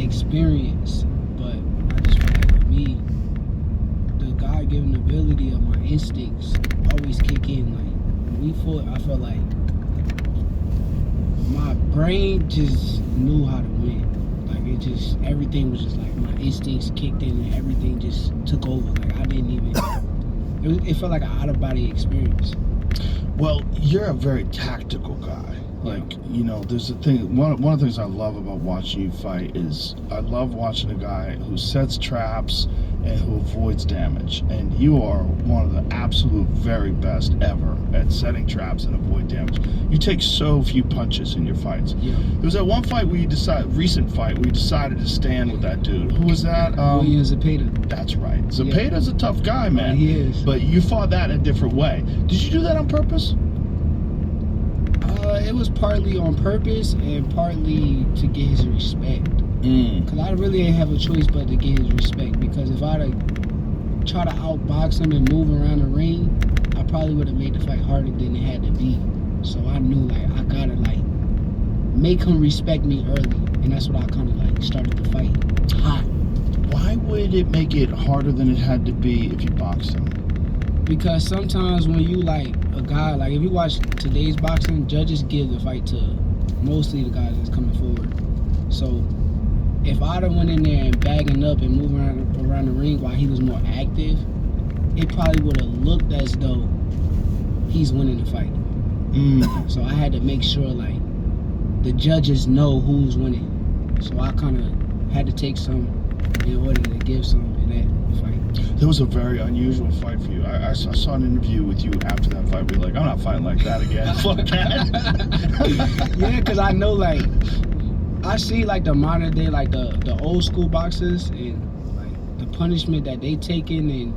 experience, but I just feel like with me, the God-given ability of my instincts always kick in. Like when we fought, I felt like my brain just knew how to win. Like it just, everything was just like my instincts kicked in and everything just took over. Like I didn't even. It felt like an out-of-body experience. Well, you're a very tactical guy. Like, you know, there's a thing, one of the things I love about watching you fight is I love watching a guy who sets traps and who avoids damage. And you are one of the absolute very best ever at setting traps and avoid damage. You take so few punches in your fights. Yeah. There was that one fight where you recent fight where you decided to stand with that dude. Who was that? William Zepeda. That's right. Zepeda's a tough guy, man. He is. But you fought that in a different way. Did you do that on purpose? It was partly on purpose and partly to get his respect. Because I really didn't have a choice but to get his respect. Because if I'd have tried to outbox him and move around the ring, I probably would have made the fight harder than it had to be. So I knew, like, I gotta, like, make him respect me early. And that's what I kind of, like, started the fight hot. Why would it make it harder than it had to be if you boxed him? Because sometimes when you, like, a guy, like, if you watch today's boxing, judges give the fight to mostly the guys that's coming forward. So if I'd have went in there and bagging up and moving around the ring while he was more active, it probably would have looked as though he's winning the fight. So I had to make sure, like, the judges know who's winning. So I kind of had to take some in order to give some in that fight. There was a very unusual fight for you. I saw an interview with you after that fight where you're like, I'm not fighting like that again. Fuck that. Yeah, because I know, like, I see, like, the modern day, like, the old school boxers and, like, the punishment that they taking, and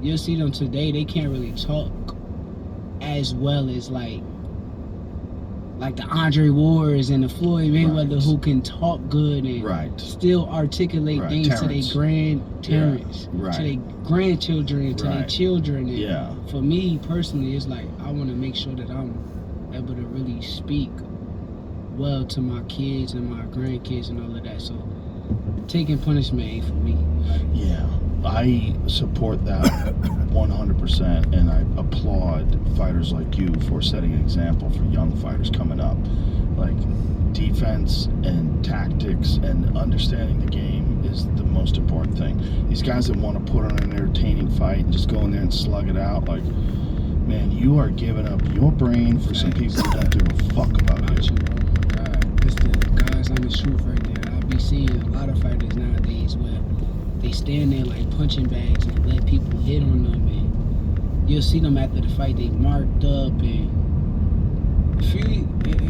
you'll see them today, they can't really talk as well as, like the Andre Wards and the Floyd Mayweather, who can talk good and still articulate things to their grandparents, to their grandchildren, to their children. And for me personally, it's like I want to make sure that I'm able to really speak well to my kids and my grandkids and all of that. So taking punishment ain't for me. Yeah, I support that 100%, and I applaud fighters like you for setting an example for young fighters coming up. Like, defense and tactics and understanding the game is the most important thing. These guys that want to put on an entertaining fight and just go in there and slug it out, like, man, you are giving up your brain for some people who don't give a fuck about you. Oh my God, it's the guys on the truth right there. I be seeing a lot of fighters nowadays where they stand there like punching bags and let people hit on them, and you'll see them after the fight, they marked up, and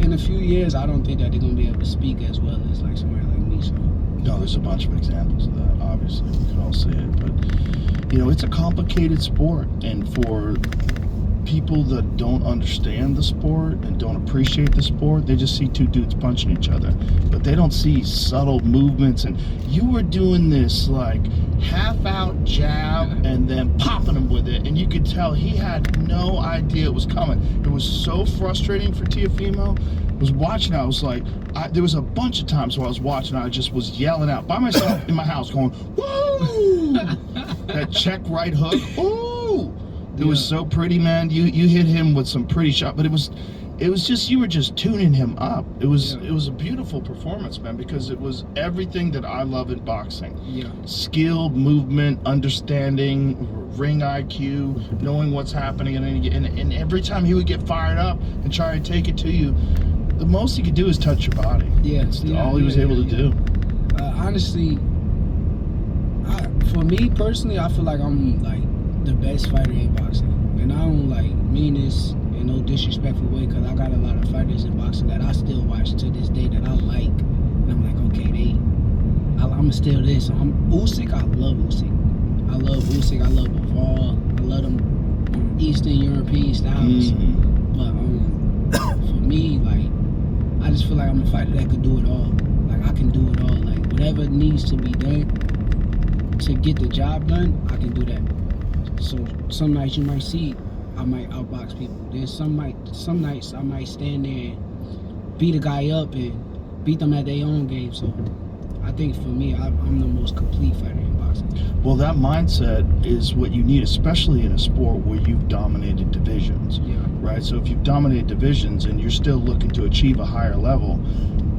in a few years, I don't think that they're gonna be able to speak as well as like somebody like me. So no, there's a bunch of examples of that. Obviously, we can all see it, but you know, it's a complicated sport, and for people that don't understand the sport and don't appreciate the sport, they just see two dudes punching each other, but they don't see subtle movements. And you were doing this like half out jab and then popping him with it, and you could tell he had no idea it was coming. It was so frustrating for Teofimo. I was watching, I was like, there was a bunch of times where I was watching, I just was yelling out by myself in my house going, woo! That check right hook, ooh! It was so pretty, man. You hit him with some pretty shot, but it was just, you were just tuning him up. It was a beautiful performance, man, because it was everything that I love in boxing. Yeah. Skill, movement, understanding, ring IQ, knowing what's happening, and every time he would get fired up and try to take it to you, the most he could do is touch your body. That's all he was able to do. Honestly, for me personally, I feel like I'm like the best fighter in boxing, and I don't like mean this in no disrespectful way, because I got a lot of fighters in boxing that I still watch to this day that I like, and I'm like, okay, I'm still this. So Usyk, I love Usyk. I love Usyk. I love Bivol. I love them Eastern European styles. But for me, like, I just feel like I'm a fighter that could do it all. Like, I can do it all. Like, whatever needs to be done to get the job done, I can do that. So some nights you might see I might outbox people. Then some nights I might stand there and beat a guy up and beat them at their own game. So I think for me, I'm the most complete fighter in boxing. Well, that mindset is what you need, especially in a sport where you've dominated divisions, Yeah. right? So if you've dominated divisions and you're still looking to achieve a higher level,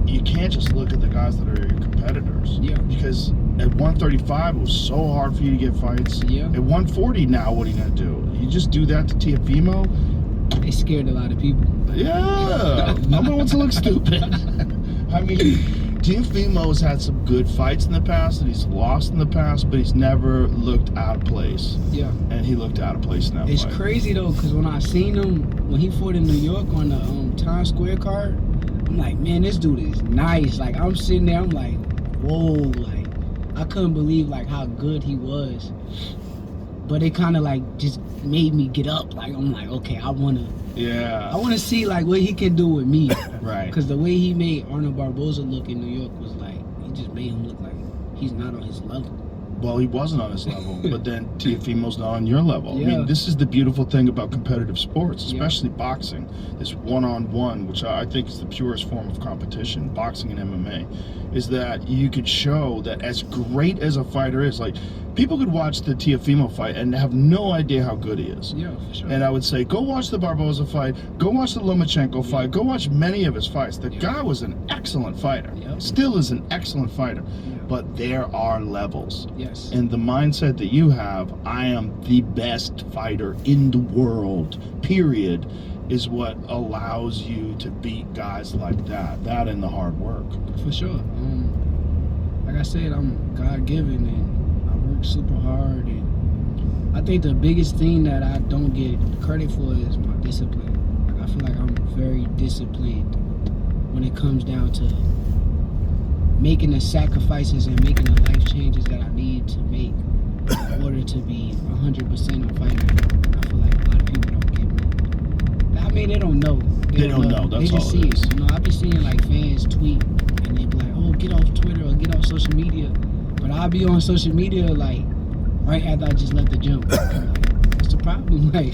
you can't just look at the guys that are your competitors. Yeah. Because at 135, it was so hard for you to get fights. Yeah. At 140 now, what are you going to do? You just do that to Teofimo? It scared a lot of people. Yeah. Nobody wants to look stupid. I mean, Teofimo's had some good fights in the past and he's lost in the past, but he's never looked out of place. Yeah. And he looked out of place in that It's fight. crazy though, because when I seen him, when he fought in New York on the Times Square card, I'm like, man, this dude is nice. Like, I'm sitting there, I'm like, whoa, like, I couldn't believe, like, how good he was. But it kind of, like, just made me get up. Like, I'm like, okay, I want to see, like, what he can do with me. Right. Because the way he made Arnold Barboza look in New York was, like, he just made him look like he's not on his level. Well, he wasn't on his level, but then Teofimo's not on your level. Yeah. I mean, this is the beautiful thing about competitive sports, Yeah. especially boxing. This one-on-one, which I think is the purest form of competition, boxing and MMA, is that you could show that as great as a fighter is, like, people could watch the Teofimo fight and have no idea how good he is. Yeah, for sure. And I would say, go watch the Barboza fight, go watch the Lomachenko fight, go watch many of his fights. The guy was an excellent fighter, still is an excellent fighter, but there are levels. Yes. And the mindset that you have, I am the best fighter in the world, period, is what allows you to beat guys like that and the hard work. For sure. Like I said, I'm God-given and I work super hard, and I think the biggest thing that I don't get credit for is my discipline. Like, I feel like I'm very disciplined when it comes down to making the sacrifices and making the life changes that I need to make in order to be 100% on fighting. I feel like a lot of people don't get me. I mean, they don't know. They don't know. That's they just all see it is. it. You know, I've been seeing like fans tweet and they be like, "Oh, get off Twitter or get off social media." But I'll be on social media like right after I just left the gym. I'm like, what's the problem? Like,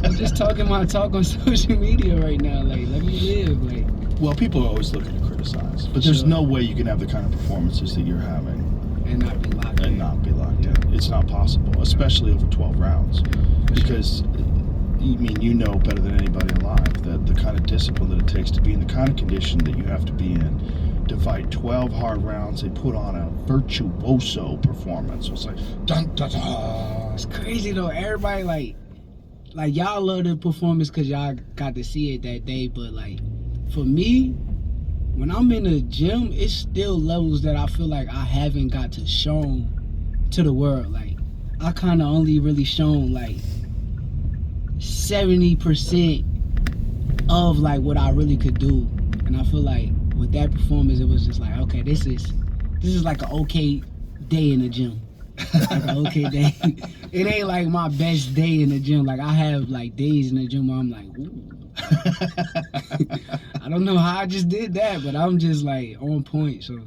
I'm just talking my talk on social media right now. Like, let me live. Like, well, people are always looking to criticize, but there's no way you can have the kind of performances that you're having and not be locked in. and not be locked in. It's not possible, especially over 12 rounds, because I mean, you know better than anybody alive that the kind of discipline that it takes to be in the kind of condition that you have to be in to fight 12 hard rounds and put on a virtuoso performance. So it's like, dun, dun, dun. It's crazy though. Everybody like y'all love the performance because y'all got to see it that day. But like for me, when I'm in the gym, it's still levels that I feel like I haven't got to show to the world. Like I kind of only really shown like 70% of like what I really could do, and I feel like with that performance, it was just like, okay, this is like an okay day in the gym. Like an okay day. It ain't like my best day in the gym. Like I have like days in the gym where I'm like, ooh. I don't know how I just did that, but I'm just like on point. So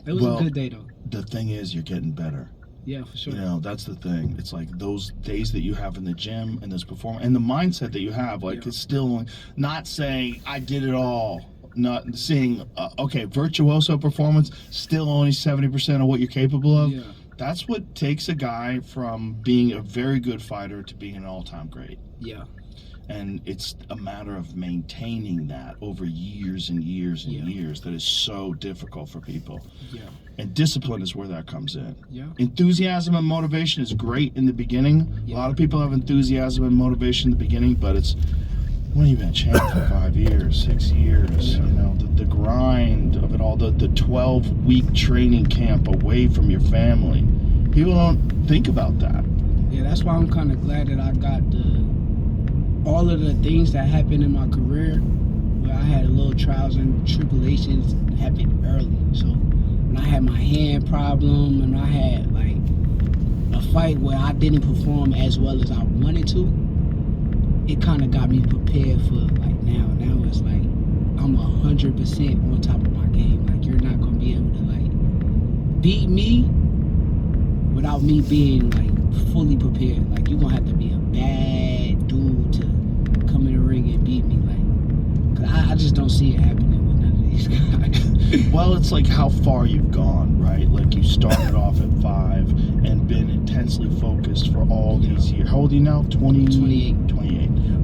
it was a good day though. The thing is, you're getting better. Yeah, for sure. You know, that's the thing. It's like those days that you have in the gym and this performance and the mindset that you have, like it's still not saying I did it all. Not seeing, okay, virtuoso performance, still only 70% of what you're capable of. Yeah. That's what takes a guy from being a very good fighter to being an all-time great. Yeah. And it's a matter of maintaining that over years and years and years that is so difficult for people. Yeah. And discipline is where that comes in. Yeah. Enthusiasm and motivation is great in the beginning. A lot of people have enthusiasm and motivation in the beginning, but it's when you've been a champ for 5 years, 6 years, you know, the grind of it all, the 12-week training camp away from your family. People don't think about that. Yeah, that's why I'm kind of glad that I got all of the things that happened in my career, where I had a little trials and tribulations happen early. So when I had my hand problem and I had like a fight where I didn't perform as well as I wanted to, it kind of got me prepared for like now. Now it's like I'm 100% on top of my game. Like you're not gonna be able to like beat me without me being like fully prepared. Like you're gonna have to be a bad dude to come in the ring and beat me. Like, cause I just don't see it happening with none of these guys. Well, it's like how far you've gone, right? started off at 5 and been intensely focused for all these years. How old are you now? 28,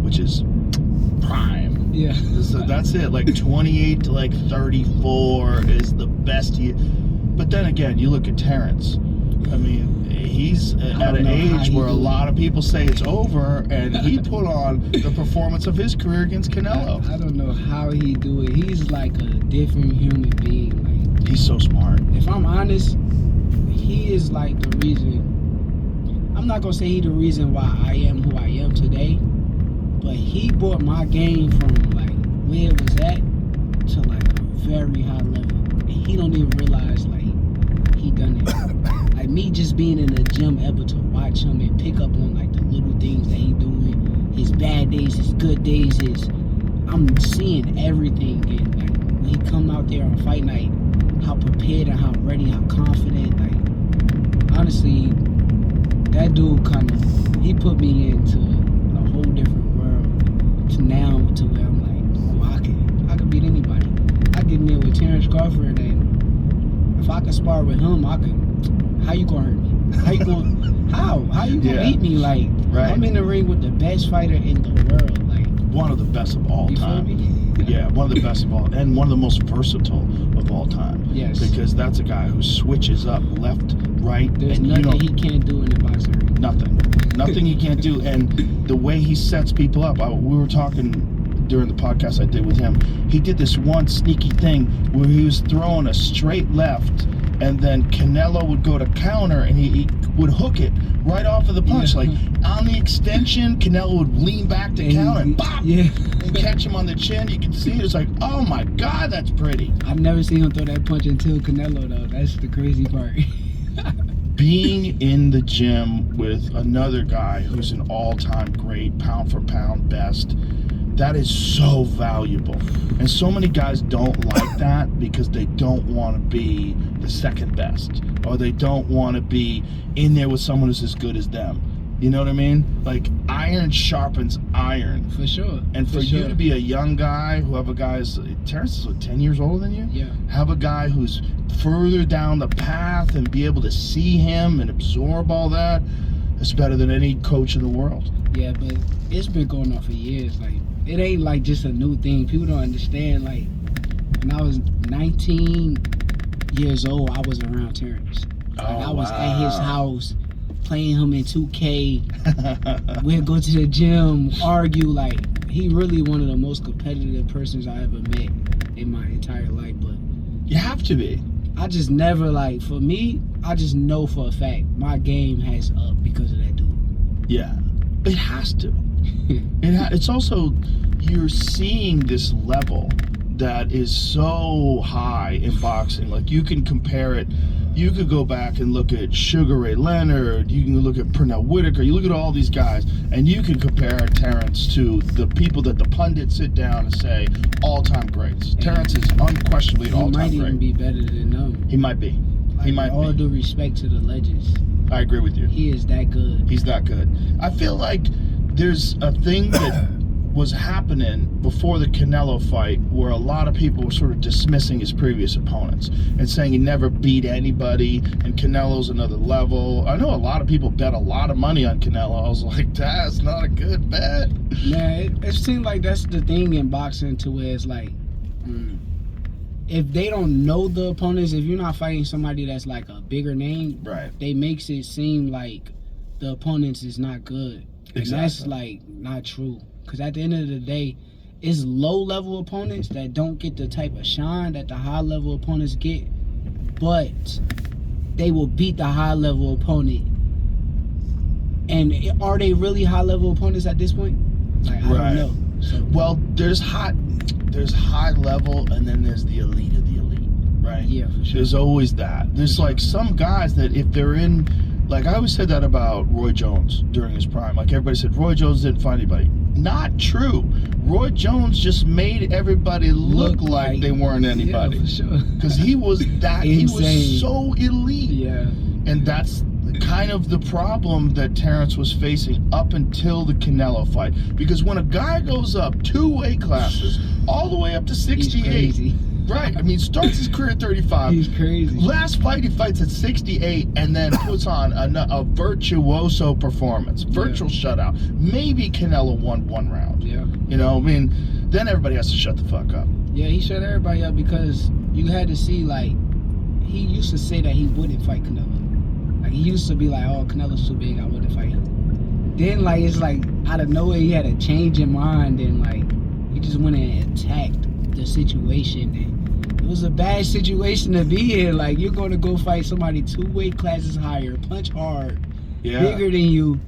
which is prime. Yeah. So that's it. Like 28 to like 34 is the best year. But then again, you look at Terrence. I mean, he's at an age where a lot of people say it's over, and he put on the performance of his career against Canelo. I don't know how he do it. He's like a different human being. Like, he's so smart. If I'm honest, he is like the reason. I'm not gonna say he the reason why I am who I am today, but he brought my game from like where it was at to like a very high level, and he don't even realize like he done it. Like me just being in the gym, able to watch him and pick up on like the little things that he doing, his bad days, his good days, I'm seeing everything. And like when he come out there on fight night, how prepared and how ready, how confident. Like honestly, that dude he put me into a whole different world. To now to where I'm like, oh, I could beat anybody. I get in there with Terrence Crawford, and if I could spar with him, I could. How you gonna hurt me? How you gonna beat me? Like, I'm in the ring with the best fighter in the world. Like, one of the best of all time. Yeah, one of the best of all, and one of the most versatile of all time. Yes. Because that's a guy who switches up left, right. There's and nothing he can't do in the boxing ring. Nothing he can't do. And the way he sets people up, we were talking during the podcast I did with him. He did this one sneaky thing where he was throwing a straight left, and then Canelo would go to counter, and he would hook it right off of the punch. Like on the extension, Canelo would lean back to counter and pop, and catch him on the chin. You can see it. It's like, oh my God, that's pretty. I've never seen him throw that punch until Canelo, though. That's the crazy part. Being in the gym with another guy who's an all-time great, pound for pound best, that is so valuable. And so many guys don't like that because they don't want to be the second best, or they don't want to be in there with someone who's as good as them. You know what I mean? Like, iron sharpens iron. For sure. And for you to be a young guy, who have a guy's, Terrence is what, 10 years older than you? Yeah. Have a guy who's further down the path and be able to see him and absorb all that, it's better than any coach in the world. Yeah, but it's been going on for years. Like, it ain't like just a new thing. People don't understand. Like, when I was 19 years old, I was around Terrence. Like, I was at his house playing him in 2K. We'd go to the gym, argue. Like, he really one of the most competitive persons I ever met in my entire life. But you have to be. I just never, like, for me, I just know for a fact my game has up because of that dude. Yeah, it has to. It's also, you're seeing this level that is so high in boxing. Like, you can compare it. You could go back and look at Sugar Ray Leonard. You can look at Pernell Whitaker. You look at all these guys, and you can compare Terrence to the people that the pundits sit down and say all-time greats. And Terrence is unquestionably an all-time great. He might even be better than them. He might be. Like, he might be. All due respect to the legends. I agree with you. He is that good. He's that good. I feel like there's a thing that was happening before the Canelo fight where a lot of people were sort of dismissing his previous opponents and saying he never beat anybody and Canelo's another level. I know a lot of people bet a lot of money on Canelo. I was like, that's not a good bet. Yeah, it seems like that's the thing in boxing to where it's like, if they don't know the opponents, if you're not fighting somebody that's like a bigger name, right, they makes it seem like the opponents is not good. And that's like not true. Because at the end of the day, it's low-level opponents that don't get the type of shine that the high-level opponents get, but they will beat the high-level opponent. And are they really high-level opponents at this point? Like, I don't know. So, well, there's high level, and then there's the elite of the elite, right? Yeah, for sure. There's always that. There's like some guys that if they're in, like I always said that about Roy Jones during his prime. Like everybody said, Roy Jones didn't fight anybody. Not true. Roy Jones just made everybody look like they weren't anybody. Yeah, for sure. Because he was that, he was so elite. Yeah. And that's kind of the problem that Terrence was facing up until the Canelo fight. Because when a guy goes up 2 weight classes, all the way up to 68, Right. I mean, starts his career at 35. He's crazy. Last fight, he fights at 68 and then puts on a virtuoso performance. Virtual shutout. Maybe Canelo won one round. Yeah. You know, I mean, then everybody has to shut the fuck up. Yeah, he shut everybody up because you had to see, like, he used to say that he wouldn't fight Canelo. Like, he used to be like, oh, Canelo's too big, I wouldn't fight him. Then, like, it's like, out of nowhere, he had a change in mind and, like, he just went and attacked the situation. And it was a bad situation to be in. Like, you're going to go fight somebody 2 weight classes higher, punch hard, bigger than you, and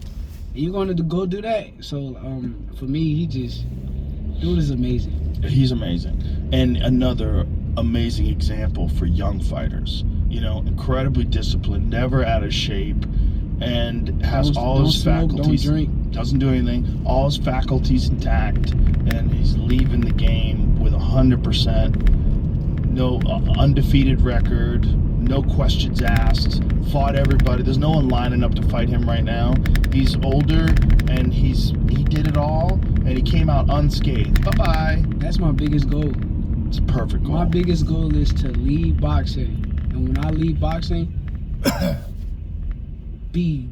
you're going to go do that. So, for me, dude is amazing. He's amazing. And another amazing example for young fighters. You know, incredibly disciplined, never out of shape, and has all his faculties. Don't drink. Doesn't do anything. All his faculties intact, and he's leaving the game with 100%. No undefeated record. No questions asked. Fought everybody. There's no one lining up to fight him right now. He's older, and he did it all, and he came out unscathed. Bye-bye. That's my biggest goal. It's a perfect goal. My biggest goal is to leave boxing. And when I leave boxing, be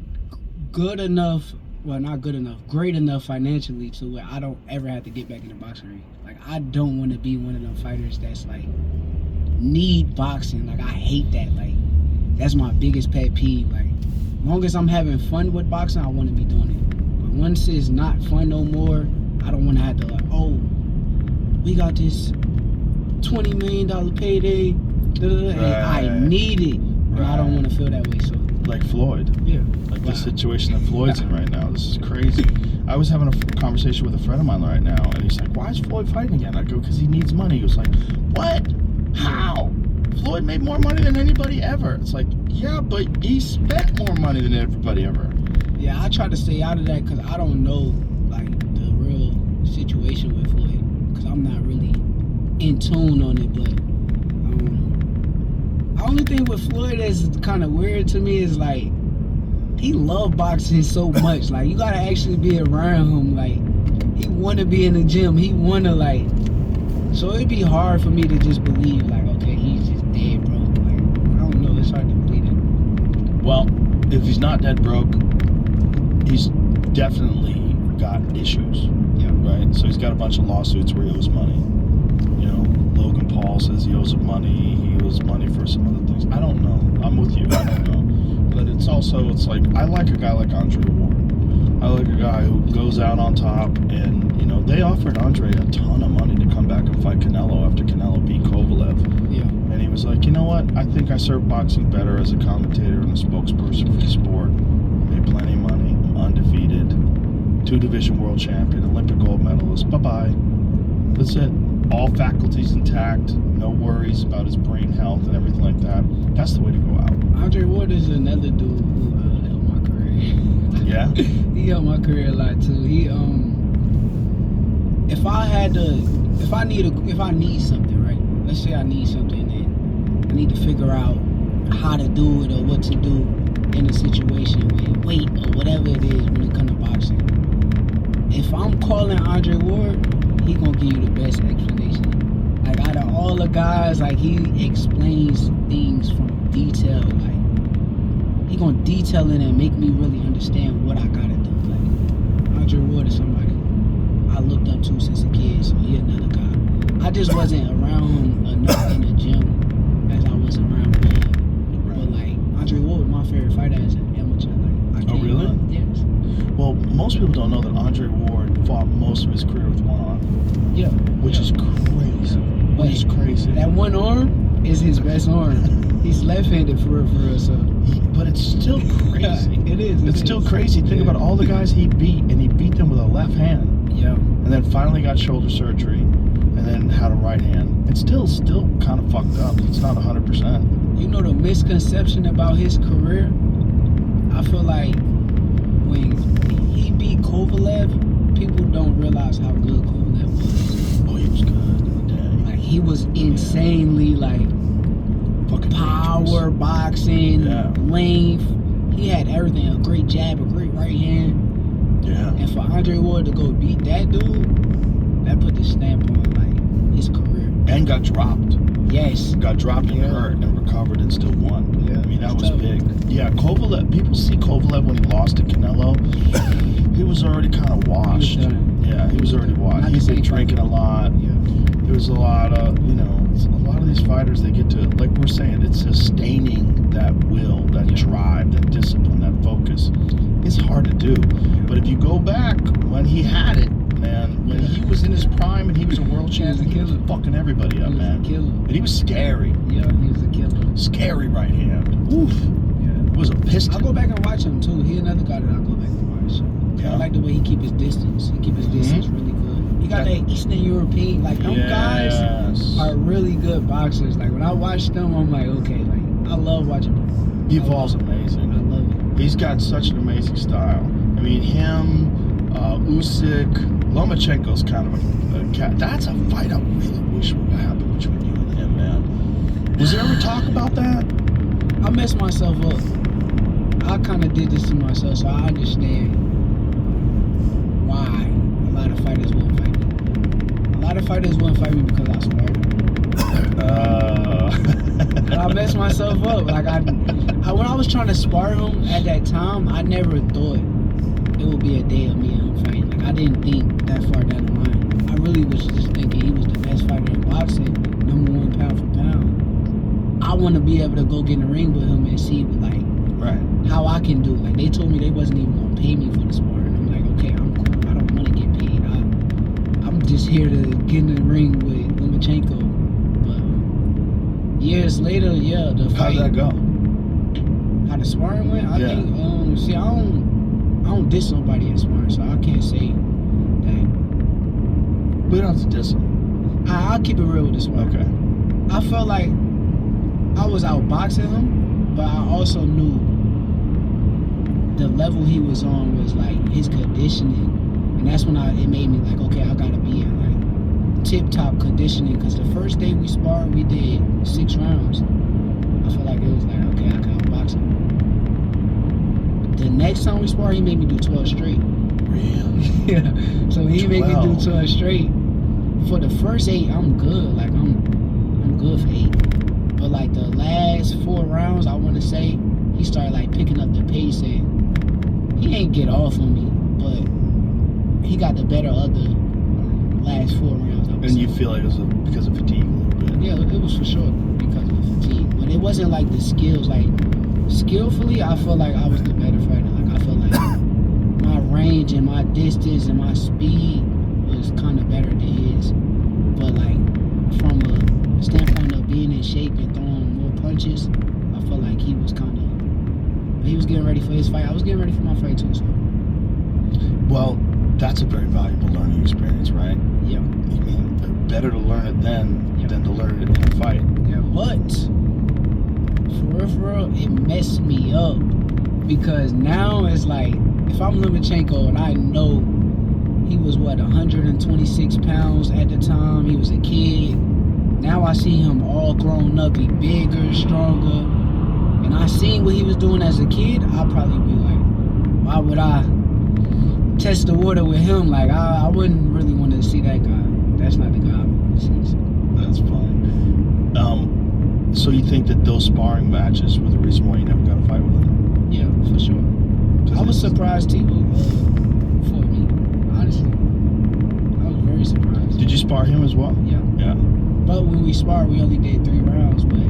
good enough, well, not good enough, great enough financially to where I don't ever have to get back in the boxing ring. Like, I don't want to be one of them fighters that's like, need boxing. Like, I hate that. Like, that's my biggest pet peeve. Like, as long as I'm having fun with boxing, I want to be doing it. But once it's not fun no more, I don't want to have to, like, oh, we got this $20 million payday, and I need it. And I don't want to feel that way. So, like Floyd. Yeah. Like the situation that Floyd's in right now. This is crazy. I was having a conversation with a friend of mine right now, and he's like, why is Floyd fighting again? I go, because he needs money. He was like, what? How? Floyd made more money than anybody ever. It's like, yeah, but he spent more money than everybody ever. Yeah, I try to stay out of that because I don't know, like, the real situation with Floyd, because I'm not really in tune on it. But the only thing with Floyd that's kind of weird to me is, like, he loved boxing so much. Like, you gotta actually be around him. Like, he wanna be in the gym. He wanna, like, so it'd be hard for me to just believe, like, okay, he's just dead broke. Like, I don't know, it's hard to believe it. Well, if he's not dead broke, he's definitely got issues. Yeah. Right? So he's got a bunch of lawsuits where he owes money. You know, Logan Paul says he owes him money. He owes money for some other things. I don't know. I'm with you. I don't know. But it's also, it's like, I like a guy like Andre Ward. I like a guy who goes out on top, and, you know, they offered Andre a ton of money to come back and fight Canelo after Canelo beat Kovalev. Yeah. And he was like, you know what? I think I serve boxing better as a commentator and a spokesperson for the sport. I made plenty of money. I'm undefeated. 2-division world champion, Olympic gold medalist. Bye-bye. That's it. All faculties intact. No worries about his brain health and everything like that. That's the way to go out. Andre Ward is another dude who helped my career. Yeah? He helped my career a lot too. He if I need something, right? Let's say I need something and I need to figure out how to do it or what to do in a situation with weight or whatever it is when it comes to boxing. If I'm calling Andre Ward, he gonna give you the best explanation. Like, out of all the guys, like, he explains things from detail. Like, he gonna detail it and make me really understand what I gotta do. Like, Andre Ward is somebody I looked up to since a kid, so he another guy. I just wasn't around him enough in the gym as I was around him. But, like, Andre Ward was my favorite fighter as an amateur. Like, I Oh, really? Yes. Well, most people don't know that Andre Ward fought most of his career with one arm. Yeah. Which is crazy. But Which is crazy. That one arm is his best arm. He's left-handed for real, so. But it's still crazy. It is. It's still crazy. Think about all the guys he beat, and he beat them with a left hand. Yeah. And then finally got shoulder surgery, and then had a right hand. It's still kind of fucked up. It's not 100%. You know the misconception about his career? I feel like when he beat Kovalev, people don't realize how good Kovalev was. Oh, he was good. Dang. Like, he was insanely, like, Fucking power, dangerous. boxing, Yeah. length. He had everything. A great jab, a great right hand. Yeah. And for Andre Ward to go beat that dude, that put the stamp on, like, his career. And got dropped. Yes. got dropped and hurt and recovered and still won. Yeah, I mean, that it's was tough. big. Yeah, Kovalev, people see Kovalev when he lost to Canelo. He was already kind of washed. He was done. Yeah, he was already washed. Not He'd the been same drinking a lot. Yeah. There was a lot of, a lot of these fighters, they get to, like we're saying, it's sustaining that will, that drive, that discipline, that focus. It's hard to do. But if you go back when he had it, man, when he was in his prime and he was a world champion, he was fucking everybody up, man. And he was scary. Yeah, he was a killer. Scary right hand. Oof. Yeah. It was a piston. I'll go back and watch him too. He another guy that I'll go back and watch. Yeah. I like the way he keep his distance. He keep his distance really good. He got that Eastern European, like them guys are really good boxers. Like when I watch them, I'm like, okay, like I love watching him. Evol's amazing. I love it. He's got such an amazing style. I mean, him, Usyk, Lomachenko's kind of a cat. That's a fight I really wish would have happened between you and him, man. Was there ever talk about that? I messed myself up. I kind of did this to myself, so I understand why a lot of fighters wouldn't fight me. A lot of fighters wouldn't fight me because I sparred. And I messed myself up. Like when I was trying to spar him at that time, I never thought it would be a day of me and him fighting. Like I didn't think that far down the line. I really was just thinking he was the best fighter in boxing, #1 pound for pound. I want to be able to go get in the ring with him and see how I can do. Like they told me they wasn't even gonna pay me for the spar, and I'm like, okay, I'm cool. I don't want to get paid. I'm just here to get in the ring with Lomachenko. But years later, the fight. How did that go? How the sparring went? I think. See, I don't diss nobody in sparring, so I can't say that. We don't have to diss him. I'll keep it real with this one. Okay. I felt like I was outboxing him, but I also knew the level he was on was like his conditioning, and that's when it made me like, okay, I gotta be in like tip-top conditioning, because the first day we sparred, we did 6 rounds. I felt like it was like, okay, I can outbox him. The next time we sparred, he made me do 12 straight. Really? Yeah. So he made me do 12 straight. For the first 8, I'm good. Like I'm good for 8. But like the last 4 rounds, I want to say, he started like picking up the pace, and he ain't get off on me, but he got the better of the last 4 rounds. And you feel like it was because of fatigue a little bit? Yeah, it was for sure because of fatigue. But it wasn't like the skills. Like skillfully, I feel like I was the better fighter. Like I feel like my range and my distance and my speed was kind of better than his. But like from a standpoint of being in shape and throwing more punches, I felt like he was kind of. He was getting ready for his fight. I was getting ready for my fight too. So. Well, that's a very valuable learning experience, right? Yeah. I mean, better to learn it then than to learn it in a fight. Yeah, but for real, it messed me up, because now it's like, if I'm Lomachenko and I know he was 126 pounds at the time, he was a kid. Now I see him all grown up, he bigger, stronger, and I seen what he was doing as a kid. I'll probably be like, why would I test the water with him? Like I wouldn't really want to see that guy. That's not the guy I want to see. So. That's fine. So you think that those sparring matches were the reason why you never got a fight with him? Yeah, for sure. I was surprised T fought me. Honestly, I was very surprised. Did you spar him as well? Yeah. Yeah. But when we sparred, we only did 3 rounds. But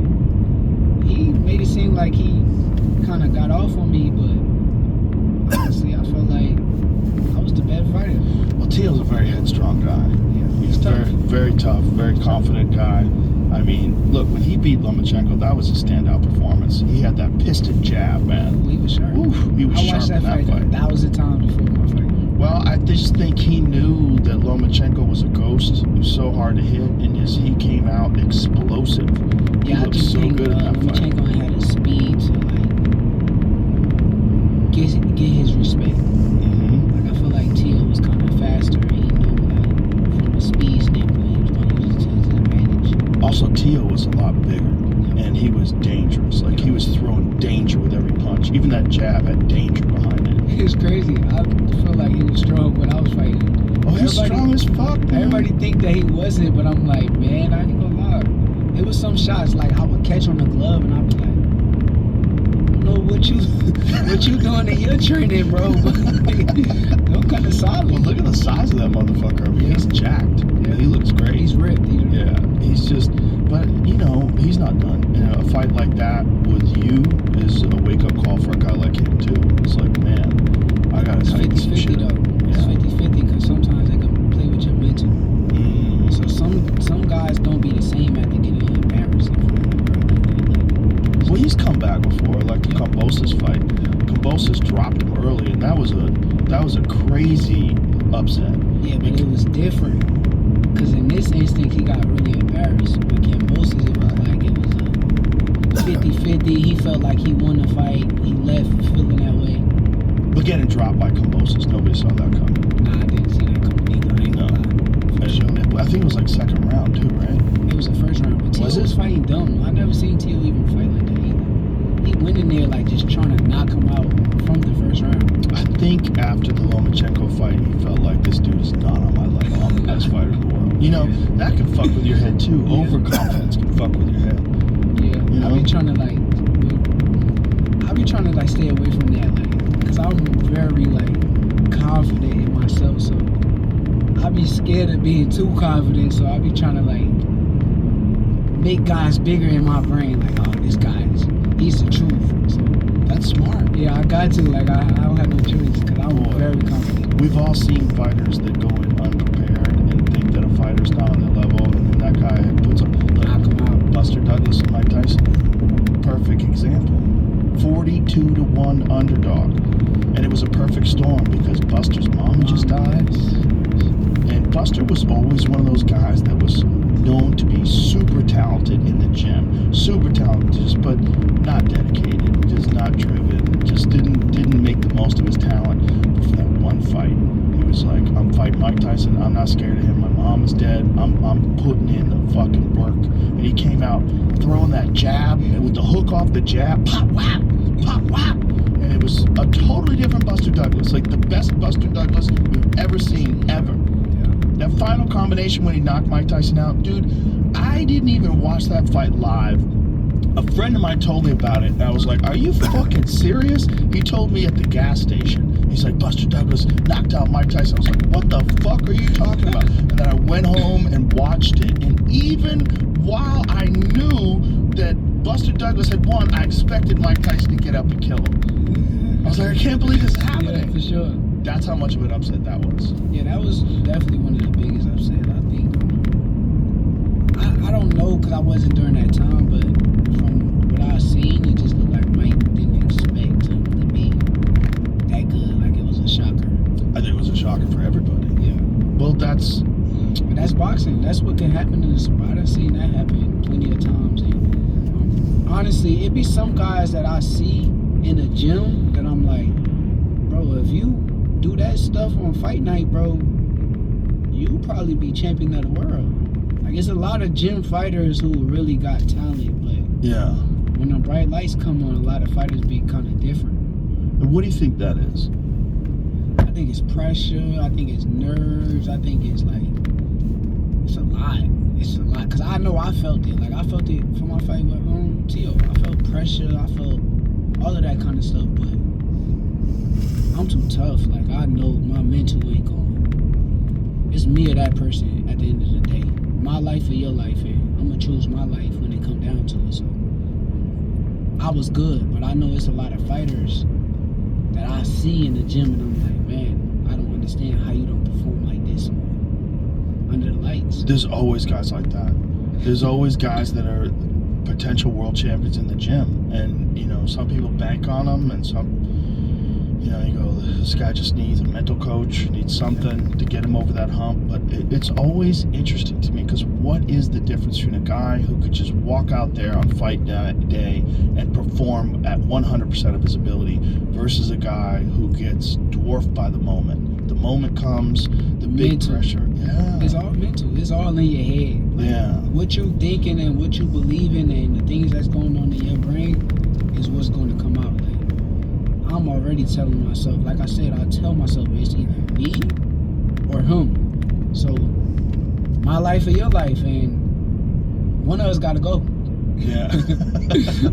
he made it seem like he kind of got off on me. But honestly, I felt like I was the better fighter. Well, Teal's a very headstrong guy. Yeah, He's tough. very tough, very confident guy. I mean, look, when he beat Lomachenko, that was a standout performance. He had that piston jab, man. He was sharp. Oof, he was I sharp watched that in that fight fight. 1,000 times before my fight. Well, I just think he knew that Lomachenko was a ghost. He was so hard to hit, and he came out explosive. Yeah, he looked so good in that fight. Lomachenko had a speed to like get his respect. Like I feel like Teal was kind of faster, and he knew like from a speed standpoint he was going to use it to his advantage. Also, Teal was a lot bigger, and he was dangerous. Like he was throwing danger with every punch. Even that jab had danger behind it. It was crazy. I feel like he was strong when I was fighting. Oh, he's strong as fuck, man. Everybody think that he wasn't, but I'm like, man, I ain't gonna lie. it was some shots like I would catch on the glove and I'd be like, I don't know what you doing in your training, bro. Don't kind of solid. Well, look at the size of that motherfucker. I mean, he's jacked. Yeah. He looks great. He's ripped. Yeah, he's just, but you know, he's not done. You know, a fight like that with you is a wake-up call for a guy like him too. It's like, man, I gotta It's tighten some 50-50 shit. though. It's 50-50 because sometimes they can play with your mental. So some guys don't be the same after getting embarrassed in front of the girl like that. Well, he's come back before, like the Kambosos fight. Kambosos dropped him early, and that was a crazy upset. Yeah, but it was different because in this instinct he got really embarrassed. With Kambosos, it was like it was a 50-50. He felt like he won the fight. He left feeling that way. But getting dropped by Kambosos, nobody saw that coming. Nah, I didn't see that coming either. I ain't gonna lie. For sure. I think it was like second round too, right? It was the first round, but Tio Was it? was fighting dumb. I never seen Tio even fight like that either. He went in there like just trying to knock him out from the first round. I think after the Lomachenko fight, he felt like this dude is not on my level. I'm the best fighter in the world. You know, that can fuck with your head too. Yeah. Overconfidence can fuck with your head. Yeah, You know? I be trying to like stay away from that, like, cause I'm very like confident in myself, so I be scared of being too confident, so I be trying to like make guys bigger in my brain, like, oh, this he's the truth. So That's smart. yeah, I got to, like, I don't have no choice, cause I'm very confident. We've all seen fighters that go in unprepared and think that a fighter's not on their level, and then that guy puts up. Knock him out. Buster Douglas and Mike Tyson. Perfect example. 42-1 underdog. And it was a perfect storm because Buster's mom had just died. And Buster was always one of those guys that was known to be super talented in the gym. Super talented, but not dedicated, just not driven, just didn't make the most of his talent. But for that one fight, he was like, I'm fighting Mike Tyson, I'm not scared of him, my mom is dead, I'm putting in the fucking work. And he came out throwing that jab, and with the hook off the jab, pop, whap, pop, whap. And it was a totally different Buster Douglas, like the best Buster Douglas we've ever seen, ever. That final combination when he knocked Mike Tyson out, dude, I didn't even watch that fight live. A friend of mine told me about it, and I was like, are you fucking serious? He told me at the gas station. He's like, Buster Douglas knocked out Mike Tyson. I was like, what the fuck are you talking about? And then I went home and watched it, and even while I knew that Buster Douglas had won, I expected Mike Tyson to get up and kill him. I was like, I can't believe this is happening. Yeah, for sure. That's how much of an upset that was. Yeah, that was definitely one of the biggest upsets, I think. I don't know, because I wasn't during that time, but from what I've seen, it just looked like Mike didn't expect him to be that good. Like, it was a shocker. I think it was a shocker for everybody. Yeah. Well, that's boxing. That's what can happen in the sport. I've seen that happen plenty of times. And honestly, it be some guys that I see in the gym that I'm like, bro, if you do that stuff on fight night, bro, you probably be champion of the world. Like, it's a lot of gym fighters who really got talent, but yeah. when the bright lights come on, a lot of fighters be kind of different. And what do you think that is? I think it's pressure. I think it's nerves. I think it's like, it's a lot. It's a lot. Because I know I felt it. Like, I felt it for my fight with Tio. I felt pressure. I felt all of that kind of stuff, but I'm too tough. Like, I know my mental ain't going. It's me or that person at the end of the day. My life or your life, and I'm gonna choose my life when it come down to it. So I was good, but I know it's a lot of fighters that I see in the gym, and I'm like, man, I don't understand how you don't perform like this under the lights. There's always guys like that. There's always guys that are potential world champions in the gym, and you know, some people bank on them, and some, you know, you go, this guy just needs a mental coach, needs something to get him over that hump. But it's always interesting to me, because what is the difference between a guy who could just walk out there on fight day and perform at 100% of his ability versus a guy who gets dwarfed by the moment? The moment comes, the big Mental. pressure. Yeah. It's all mental. It's all in your head. Like, Yeah. what you thinking and what you believing and the things that's going on in your brain is what's going to come out. Like, I'm already telling myself, like I said, I tell myself it's either me or him. So my life or your life, and one of us gotta go. Yeah.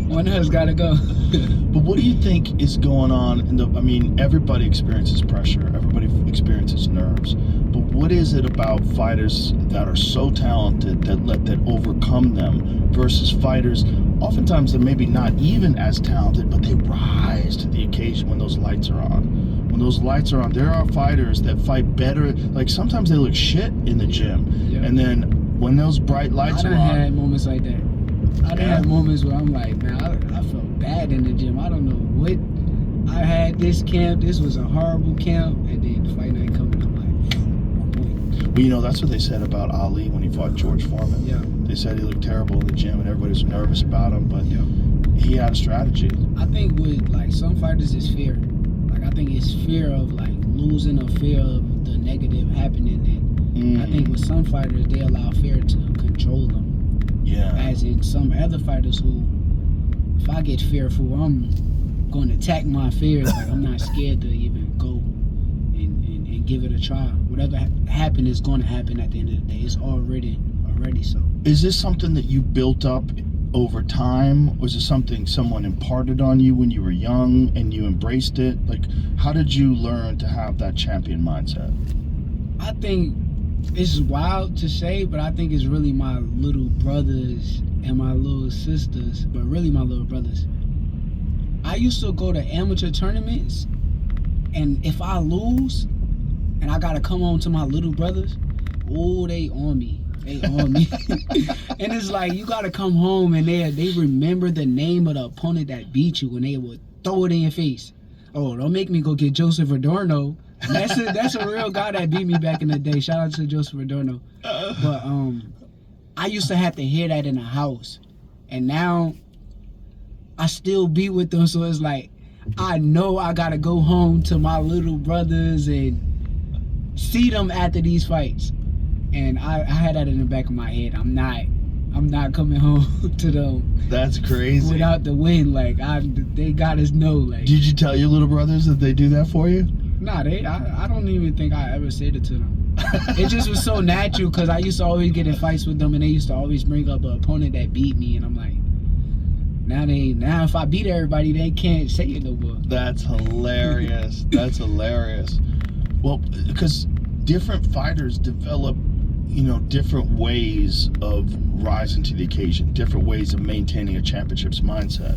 One of us gotta go. But what do you think is going on I mean, everybody experiences pressure, everybody experiences nerves. But what is it about fighters that are so talented that overcome them versus fighters oftentimes they're maybe not even as talented, but they rise to the occasion when those lights are on? When those lights are on, there are fighters that fight better. Like sometimes they look shit in the gym, and then when those bright lights are on, I had moments like that. I done had moments where I'm like, man, I felt bad in the gym. I don't know what. I had this camp. This was a horrible camp, and then the fight night coming, I'm like, oh boy. Well, you know, that's what they said about Ali when he fought George Foreman. Yeah. They said he looked terrible in the gym, and everybody was nervous about him, but he had a strategy. I think with like some fighters, it's fear. Like I think it's fear of like losing or fear of the negative happening. And I think with some fighters, they allow fear to control them. Yeah. As in some other fighters who, if I get fearful, I'm going to attack my fears. Like I'm not scared to even go and give it a try. Whatever happen is going to happen at the end of the day. It's already so. Is this something that you built up over time? Was it something someone imparted on you when you were young and you embraced it? Like, how did you learn to have that champion mindset? I think it's wild to say, but I think it's really my little brothers and my little sisters, but really my little brothers. I used to go to amateur tournaments, and if I lose and I gotta come home to my little brothers, oh, they on me. They on me. And it's like you gotta come home and they remember the name of the opponent that beat you, and they would throw it in your face. Oh, don't make me go get Joseph Adorno. That's a real guy that beat me back in the day. Shout out to Joseph Adorno. But I used to have to hear that in the house, and now I still be with them. So it's like I know I gotta go home to my little brothers and see them after these fights. And I had that in the back of my head. I'm not coming home to them. That's crazy. Without the win, like they gotta know. Like, did you tell your little brothers that they do that for you? Nah, I don't even think I ever said it to them. It just was so natural because I used to always get in fights with them, and they used to always bring up an opponent that beat me, and I'm like, now if I beat everybody, they can't say it no more. That's hilarious. That's hilarious. Well, because different fighters develop, different ways of rising to the occasion, different ways of maintaining a championship's mindset.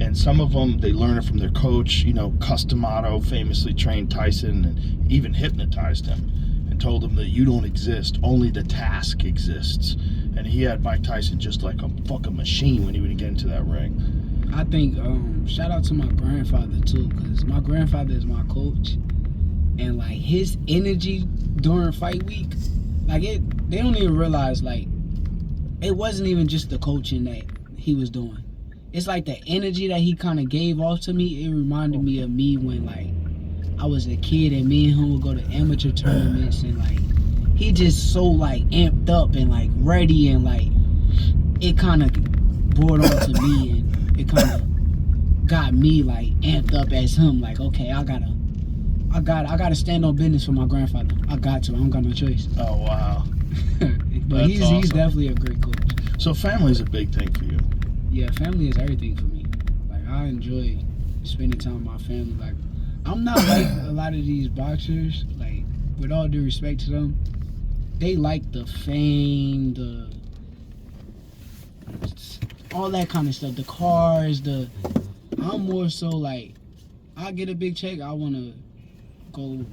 And some of them, they learn it from their coach. Cus D'Amato famously trained Tyson and even hypnotized him and told him that you don't exist, only the task exists. And he had Mike Tyson just like a fucking machine when he would get into that ring. I think, shout out to my grandfather too, because my grandfather is my coach. And like his energy during fight week, like they don't even realize, like, it wasn't even just the coaching that he was doing. It's like the energy that he kind of gave off to me. It reminded me of me when like I was a kid and me and him would go to amateur tournaments, and like he just so like amped up and like ready, and like it kind of brought on to me, and it kind of got me like amped up as him. Like, okay, I gotta stand on business for my grandfather. I got to. I don't got no choice. Oh wow. But he's definitely a great coach. So family is a big thing for you. Yeah, family is everything for me. Like, I enjoy spending time with my family. Like, I'm not like a lot of these boxers. Like, with all due respect to them, they like the fame, all that kind of stuff, the cars, I'm more so like, I get a big check, I want to go